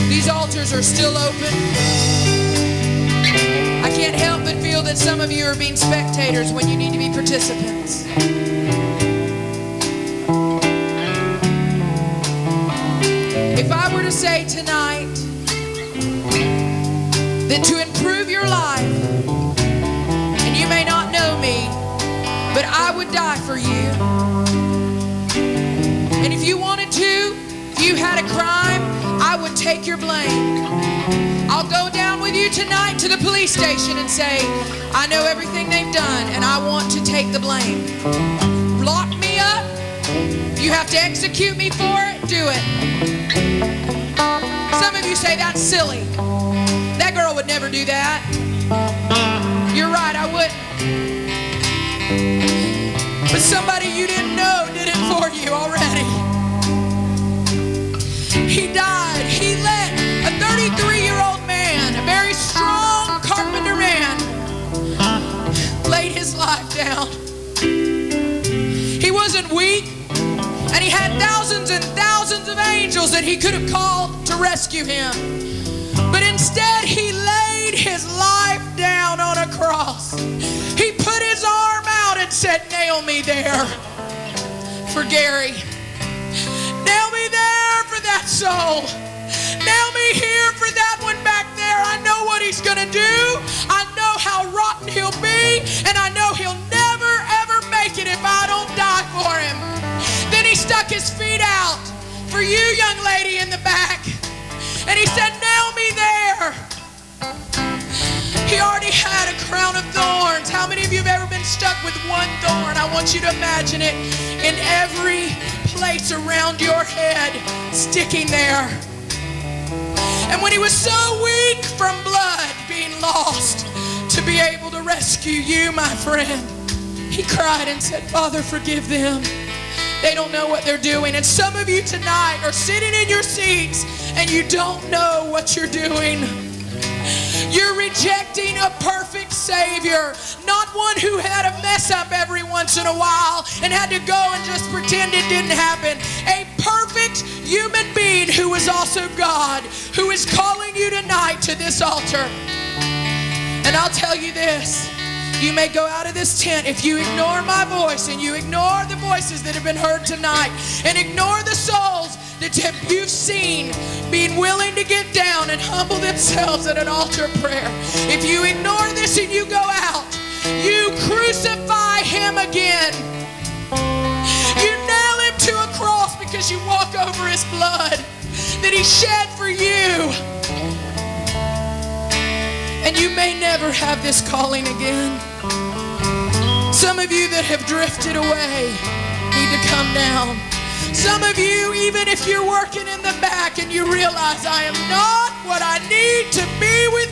These altars are still open. I can't help but feel that some of you are being spectators when you need to be participants. If I were to say tonight that to improve your life, and you may not know me, but I would die for you. And if you wanted to, if you had a crime, I would take your blame. I'll go down with you tonight to the police station and say, I know everything they've done and I want to take the blame. Lock me up. If you have to execute me for it, do it. Some of you say that's silly. That girl would never do that. You're right, I wouldn't. But somebody you didn't know did it for you already. He died. He let a 33-year-old man, a very strong carpenter man, laid his life down. He wasn't weak, and he had thousands and thousands of angels that he could have called to rescue him. But instead, he laid his life down on a cross. He put his arm out and said, nail me there for Gary. Nail me there for that soul. Nail me here for that one back there. I know what he's going to do. I know how rotten he'll be, and I know he'll never, ever make it if I don't die for him. Then he stuck his feet out for you, young lady in the back, and he said, nail me there. He already had a crown of thorns. How many of you have ever been stuck with one thorn? I want you to imagine it in every place around your head, sticking there. And when he was so weak from blood being lost to be able to rescue you, my friend, he cried and said, Father, forgive them. They don't know what they're doing. And some of you tonight are sitting in your seats and you don't know what you're doing. You're rejecting a perfect Savior, not one who had a mess up every once in a while and had to go and just pretend it didn't happen. A perfect human being who is also God, who is calling you tonight to this altar. And I'll tell you this, you may go out of this tent if you ignore my voice and you ignore the voices that have been heard tonight and ignore the souls that you've seen being willing to get down and humble themselves at an altar of prayer. If you ignore this and you go out, you crucify him again. You nail him to a cross because you walk over his blood that he shed for you. And you may never have this calling again. Some of you that have drifted away need to come down. Some of you, even if you're working in the back and you realize I am not what I need to be with